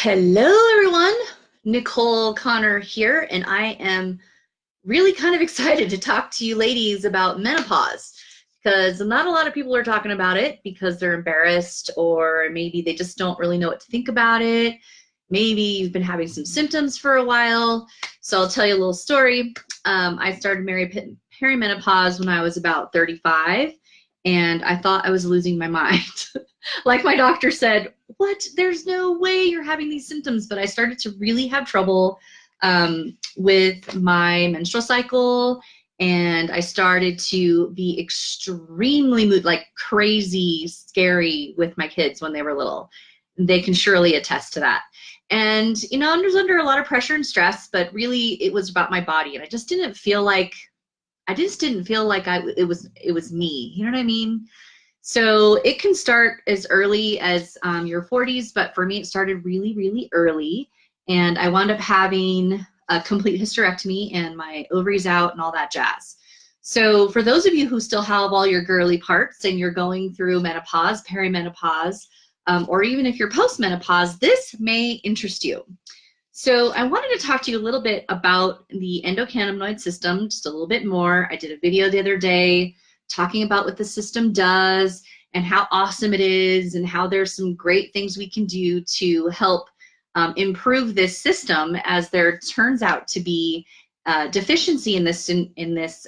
Hello, everyone. Nicole Connor here, and I am really kind of excited to talk to you ladies about menopause because not a lot of people are talking about it because they're embarrassed or maybe they just don't really know what to think about it. Maybe you've been having some symptoms for a while. So I'll tell you a little story. I started perimenopause when I was about 35, and I thought I was losing my mind. Like my doctor said, what? There's no way you're having these symptoms. But I started to really have trouble with my menstrual cycle, and I started to be extremely like crazy, scary with my kids when they were little. They can surely attest to that. And, you know, I was under a lot of pressure and stress, but really it was about my body. And I just didn't feel like, it was me. You know what I mean? So it can start as early as your 40s, but for me, it started really, really early. And I wound up having a complete hysterectomy and my ovaries out and all that jazz. So for those of you who still have all your girly parts and you're going through menopause, perimenopause, or even if you're postmenopause, this may interest you. So I wanted to talk to you a little bit about the endocannabinoid system, just a little bit more. I did a video the other day talking about what the system does and how awesome it is and how there's some great things we can do to help improve this system, as there turns out to be deficiency in this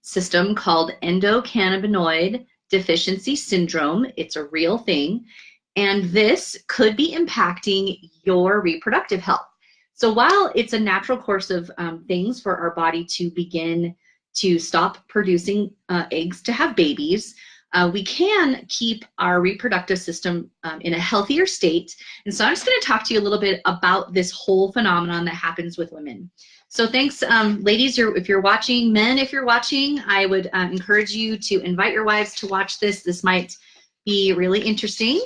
system called endocannabinoid deficiency syndrome. It's a real thing, and this could be impacting your reproductive health. So while it's a natural course of things for our body to begin to stop producing eggs to have babies, we can keep our reproductive system in a healthier state. And so I'm just going to talk to you a little bit about this whole phenomenon that happens with women. So thanks, ladies, if you're watching. Men, if you're watching, I would encourage you to invite your wives to watch this. This might be really interesting.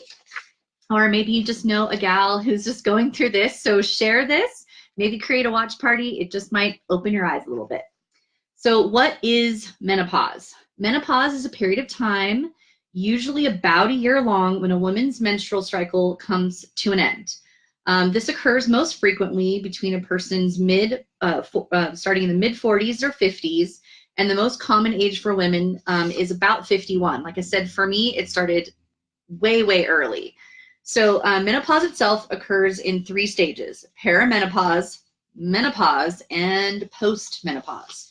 Or maybe you just know a gal who's just going through this. So share this, maybe create a watch party. It just might open your eyes a little bit. So what is menopause? Menopause is a period of time, usually about a year long, when a woman's menstrual cycle comes to an end. This occurs most frequently between a person's starting in the mid-40s or 50s, and the most common age for women is about 51. Like I said, for me, it started way, way early. So menopause itself occurs in 3 stages: perimenopause, menopause, and postmenopause.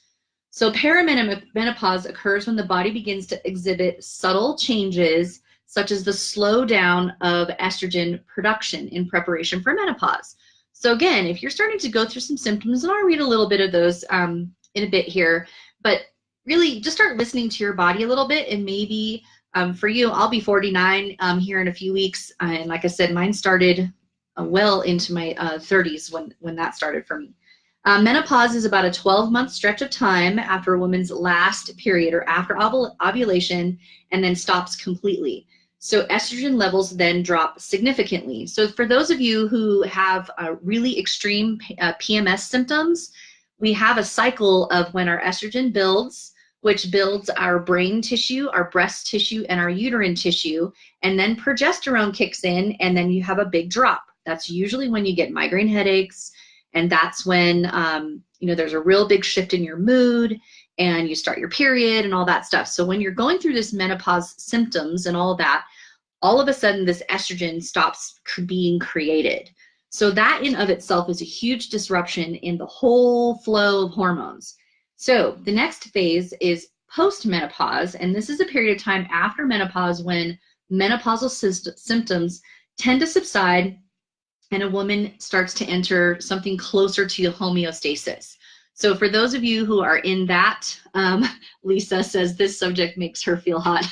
So perimenopause occurs when the body begins to exhibit subtle changes, such as the slowdown of estrogen production in preparation for menopause. So again, if you're starting to go through some symptoms, and I'll read a little bit of those in a bit here, but really just start listening to your body a little bit. And maybe for you, I'll be 49 here in a few weeks. And like I said, mine started well into my 30s when that started for me. Menopause is about a 12-month stretch of time after a woman's last period or after ovulation, and then stops completely. So estrogen levels then drop significantly. So for those of you who have really extreme PMS symptoms, we have a cycle of when our estrogen builds, which builds our brain tissue, our breast tissue, and our uterine tissue, and then progesterone kicks in, and then you have a big drop. That's usually when you get migraine headaches. And that's when, there's a real big shift in your mood and you start your period and all that stuff. So when you're going through this menopause symptoms and all that, all of a sudden this estrogen stops being created. So that in of itself is a huge disruption in the whole flow of hormones. So the next phase is postmenopause. And this is a period of time after menopause when menopausal symptoms tend to subside and a woman starts to enter something closer to homeostasis. So for those of you who are in that, Lisa says this subject makes her feel hot.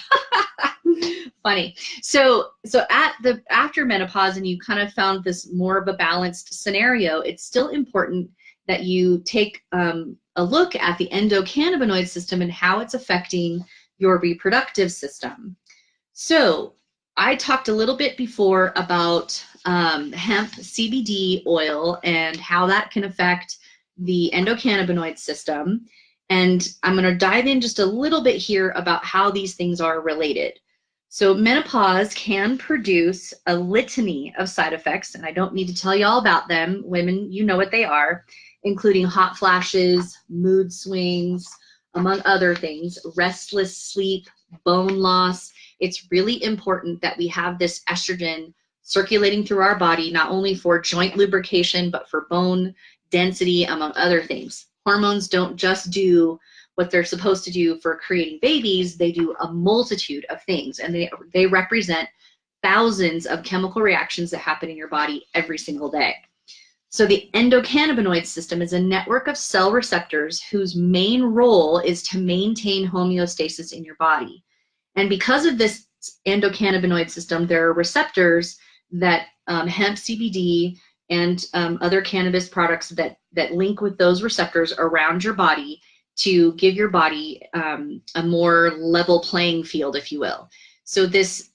Funny. So after menopause and you kind of found this more of a balanced scenario, it's still important that you take a look at the endocannabinoid system and how it's affecting your reproductive system. So I talked a little bit before about hemp CBD oil and how that can affect the endocannabinoid system. And I'm going to dive in just a little bit here about how these things are related. So menopause can produce a litany of side effects, and I don't need to tell you all about them. Women, you know what they are, including hot flashes, mood swings, among other things, restless sleep, bone loss. It's really important that we have this estrogen circulating through our body, not only for joint lubrication, but for bone density, among other things. Hormones don't just do what they're supposed to do for creating babies. They do a multitude of things, and they represent thousands of chemical reactions that happen in your body every single day. So the endocannabinoid system is a network of cell receptors whose main role is to maintain homeostasis in your body. And because of this endocannabinoid system, there are receptors that hemp CBD and other cannabis products that link with those receptors around your body to give your body a more level playing field, if you will. So this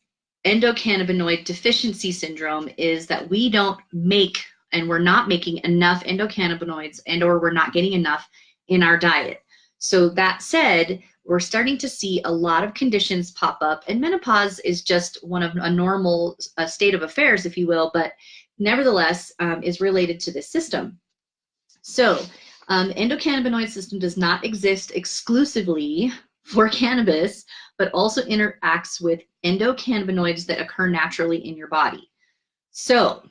endocannabinoid deficiency syndrome is that we don't make, and we're not making enough endocannabinoids, and or we're not getting enough in our diet. So that said, we're starting to see a lot of conditions pop up, and menopause is just one of a normal state of affairs, if you will, but nevertheless is related to this system. So endocannabinoid system does not exist exclusively for cannabis, but also interacts with endocannabinoids that occur naturally in your body. So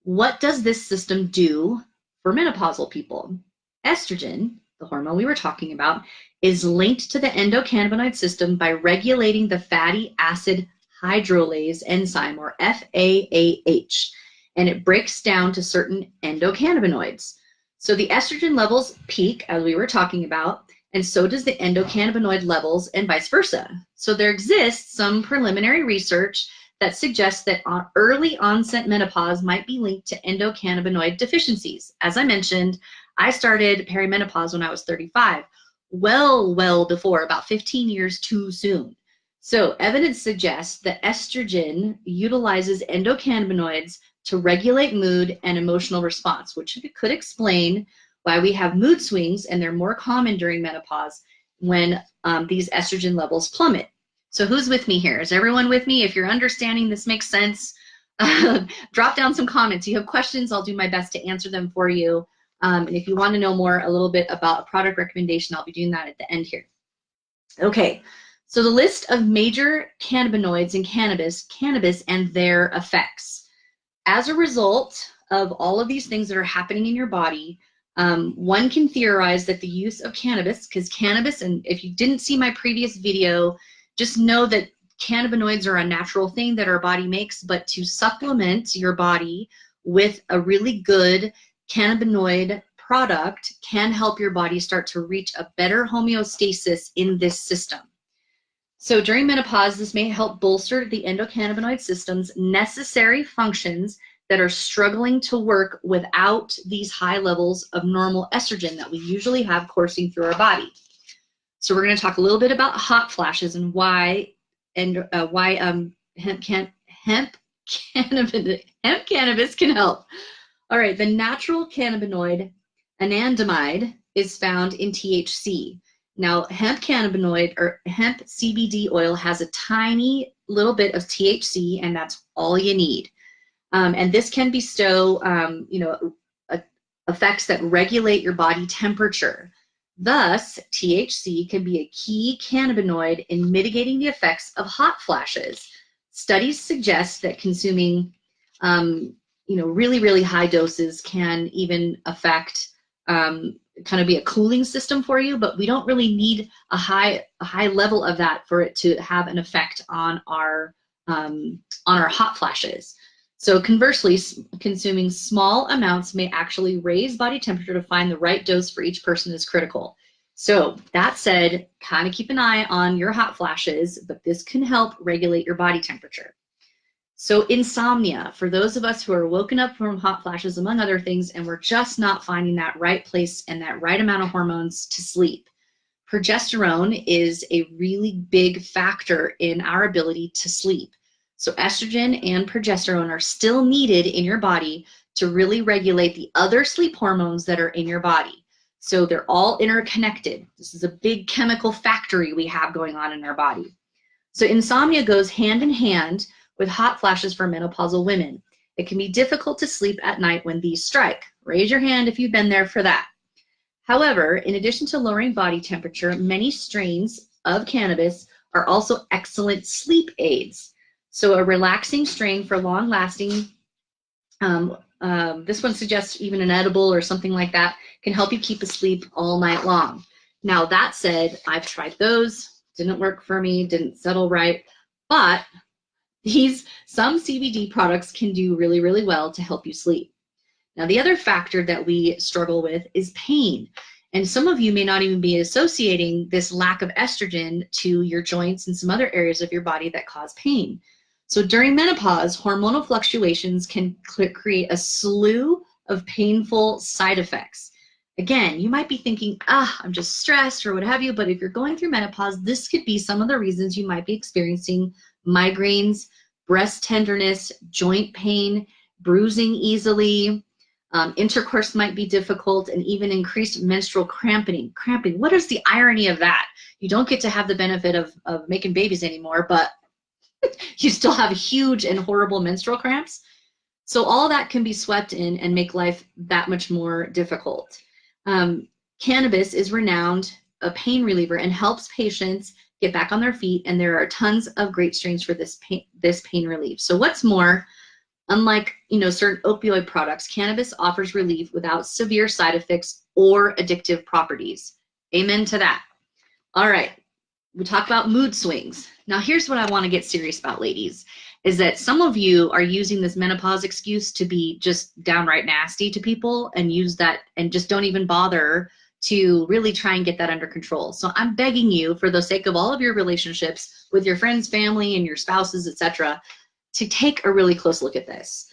what does this system do for menopausal people? Estrogen, the hormone we were talking about, is linked to the endocannabinoid system by regulating the fatty acid hydrolase enzyme, or FAAH, and it breaks down to certain endocannabinoids. So the estrogen levels peak, as we were talking about, and so does the endocannabinoid levels, and vice versa. So there exists some preliminary research that suggests that early onset menopause might be linked to endocannabinoid deficiencies. As I mentioned, I started perimenopause when I was 35, well before, about 15 years too soon. So evidence suggests that estrogen utilizes endocannabinoids to regulate mood and emotional response, which could explain why we have mood swings, and they're more common during menopause when these estrogen levels plummet. So who's with me here? Is everyone with me? If you're understanding this makes sense, drop down some comments. You have questions, I'll do my best to answer them for you. And if you want to know more a little bit about a product recommendation, I'll be doing that at the end here. Okay, so the list of major cannabinoids in cannabis and their effects. As a result of all of these things that are happening in your body, one can theorize that the use of cannabis, because cannabis, and if you didn't see my previous video, just know that cannabinoids are a natural thing that our body makes, but to supplement your body with a really good cannabinoid product can help your body start to reach a better homeostasis in this system. So during menopause, this may help bolster the endocannabinoid system's necessary functions that are struggling to work without these high levels of normal estrogen that we usually have coursing through our body. So we're going to talk a little bit about hot flashes and why hemp cannabis can help. All right, the natural cannabinoid anandamide is found in THC. Now, hemp cannabinoid or hemp CBD oil has a tiny little bit of THC, and that's all you need. And this can bestow, effects that regulate your body temperature. Thus, THC can be a key cannabinoid in mitigating the effects of hot flashes. Studies suggest that consuming, really high doses can even affect, kind of be a cooling system for you, but we don't really need a high level of that for it to have an effect on our hot flashes. So conversely, consuming small amounts may actually raise body temperature. To find the right dose for each person is critical. So that said, kind of keep an eye on your hot flashes, but this can help regulate your body temperature. So insomnia, for those of us who are woken up from hot flashes, among other things, and we're just not finding that right place and that right amount of hormones to sleep. Progesterone is a really big factor in our ability to sleep. So estrogen and progesterone are still needed in your body to really regulate the other sleep hormones that are in your body. So they're all interconnected. This is a big chemical factory we have going on in our body. So insomnia goes hand in hand with hot flashes for menopausal women. It can be difficult to sleep at night when these strike. Raise your hand if you've been there for that. However, in addition to lowering body temperature, many strains of cannabis are also excellent sleep aids. So a relaxing strain for long-lasting, this one suggests even an edible or something like that, can help you keep asleep all night long. Now that said, I've tried those, didn't work for me, didn't settle right, but some CBD products can do really, really well to help you sleep. Now, the other factor that we struggle with is pain. And some of you may not even be associating this lack of estrogen to your joints and some other areas of your body that cause pain. So during menopause, hormonal fluctuations can create a slew of painful side effects. Again, you might be thinking, I'm just stressed or what have you, but if you're going through menopause, this could be some of the reasons you might be experiencing migraines, breast tenderness, joint pain, bruising easily, intercourse might be difficult, and even increased menstrual cramping. What is the irony of that? You don't get to have the benefit of making babies anymore, but you still have huge and horrible menstrual cramps. So all that can be swept in and make life that much more difficult. Cannabis is renowned a pain reliever and helps patients get back on their feet, and there are tons of great strains for this pain relief. So what's more, unlike certain opioid products, cannabis offers relief without severe side effects or addictive properties. Amen to that. All right, we talk about mood swings. Now here's what I want to get serious about, ladies, is that some of you are using this menopause excuse to be just downright nasty to people and use that and just don't even bother to really try and get that under control. So I'm begging you, for the sake of all of your relationships with your friends, family, and your spouses, etc., to take a really close look at this.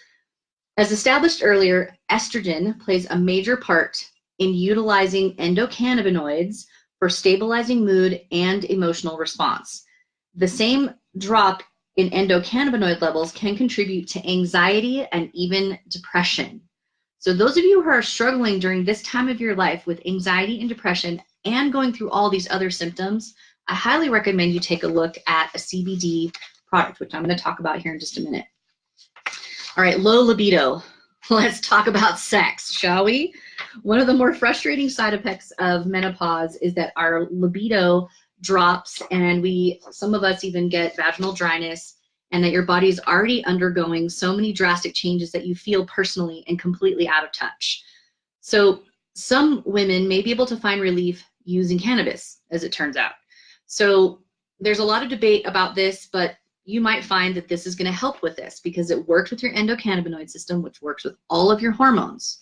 As established earlier, estrogen plays a major part in utilizing endocannabinoids for stabilizing mood and emotional response. The same drop in endocannabinoid levels can contribute to anxiety and even depression. So those of you who are struggling during this time of your life with anxiety and depression and going through all these other symptoms, I highly recommend you take a look at a CBD product, which I'm going to talk about here in just a minute. All right, low libido. Let's talk about sex, shall we? One of the more frustrating side effects of menopause is that our libido drops, and some of us even get vaginal dryness, and that your body is already undergoing so many drastic changes that you feel personally and completely out of touch. So some women may be able to find relief using cannabis, as it turns out. So there's a lot of debate about this, but you might find that this is going to help with this because it works with your endocannabinoid system, which works with all of your hormones,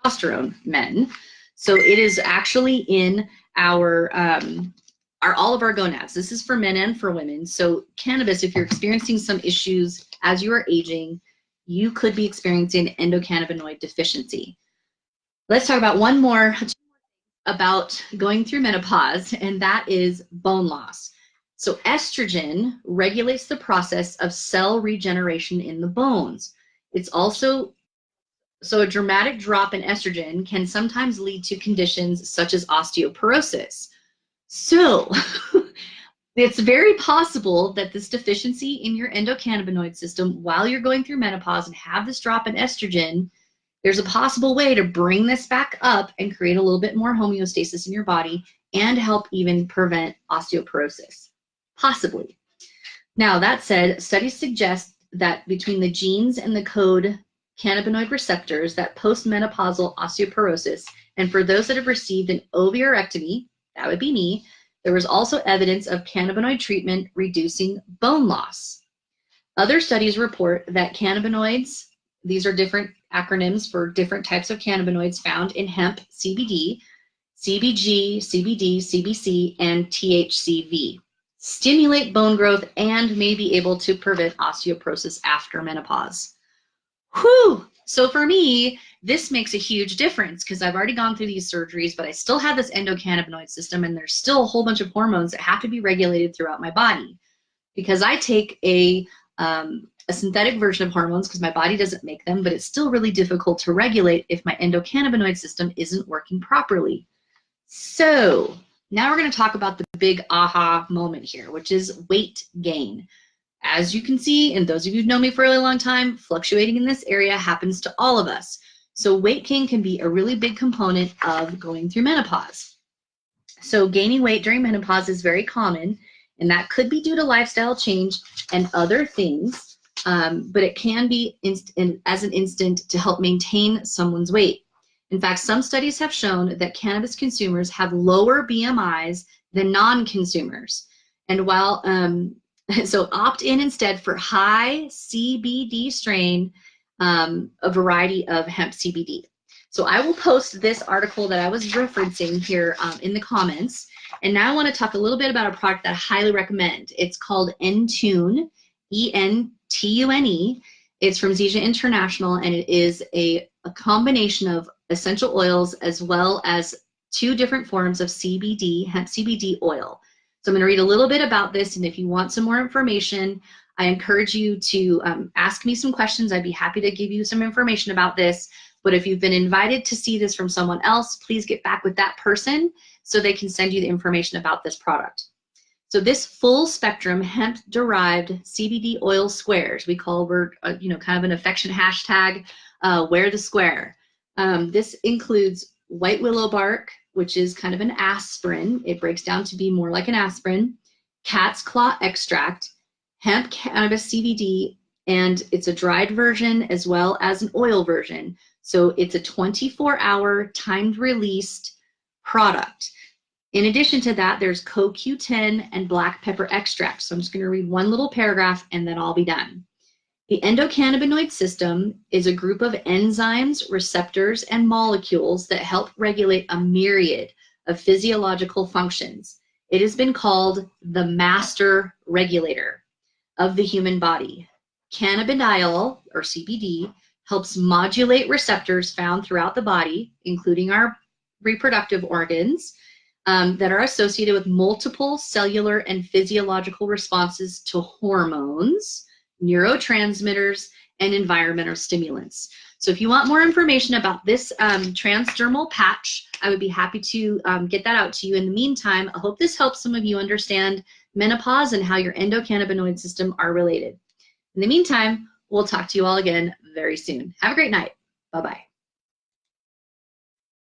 testosterone, men. So it is actually in all of our gonads. This is for men and for women. So cannabis, if you're experiencing some issues as you are aging, you could be experiencing endocannabinoid deficiency. Let's talk about one more about going through menopause, and that is bone loss. So estrogen regulates the process of cell regeneration in the bones. It's also, so a dramatic drop in estrogen can sometimes lead to conditions such as osteoporosis. So it's very possible that this deficiency in your endocannabinoid system while you're going through menopause and have this drop in estrogen, there's a possible way to bring this back up and create a little bit more homeostasis in your body and help even prevent osteoporosis, possibly. Now, that said, studies suggest that between the genes and the code cannabinoid receptors, that postmenopausal osteoporosis, and for those that have received an ovarectomy, that would be me, there was also evidence of cannabinoid treatment reducing bone loss. Other studies report that cannabinoids, these are different acronyms for different types of cannabinoids found in hemp, CBD, CBG, CBD, CBC, and THCV, stimulate bone growth and may be able to prevent osteoporosis after menopause. Whew! So for me, this makes a huge difference because I've already gone through these surgeries, but I still have this endocannabinoid system, and there's still a whole bunch of hormones that have to be regulated throughout my body. Because I take a synthetic version of hormones because my body doesn't make them, but it's still really difficult to regulate if my endocannabinoid system isn't working properly. So now we're going to talk about the big aha moment here, which is weight gain. As you can see, and those of you who've known me for a really long time, fluctuating in this area happens to all of us. So weight gain can be a really big component of going through menopause. So gaining weight during menopause is very common, and that could be due to lifestyle change and other things, but it can be as an instant to help maintain someone's weight. In fact, some studies have shown that cannabis consumers have lower BMIs than non-consumers. And while, so opt in instead for high CBD strain, a variety of hemp CBD. So I will post this article that I was referencing here in the comments. And now I want to talk a little bit about a product that I highly recommend. It's called Entune, E-N-T-U-N-E. It's from Zija International, and it is a combination of essential oils as well as 2 different forms of CBD, hemp CBD oil. So I'm going to read a little bit about this, and if you want some more information, I encourage you to ask me some questions. I'd be happy to give you some information about this. But if you've been invited to see this from someone else, please get back with that person so they can send you the information about this product. So this full spectrum hemp-derived CBD oil squares, we're kind of an affectionate hashtag, wear the square. This includes white willow bark, which is kind of an aspirin. It breaks down to be more like an aspirin, cat's claw extract, hemp cannabis CBD, and it's a dried version as well as an oil version. So it's a 24-hour timed released product. In addition to that, there's CoQ10 and black pepper extract. So I'm just going to read one little paragraph and then I'll be done. The endocannabinoid system is a group of enzymes, receptors, and molecules that help regulate a myriad of physiological functions. It has been called the master regulator of the human body. Cannabidiol, or CBD, helps modulate receptors found throughout the body, including our reproductive organs, that are associated with multiple cellular and physiological responses to hormones, neurotransmitters, and environmental stimulants. So if you want more information about this transdermal patch, I would be happy to get that out to you. In the meantime, I hope this helps some of you understand menopause and how your endocannabinoid system are related. In the meantime, we'll talk to you all again very soon. Have a great night. Bye-bye.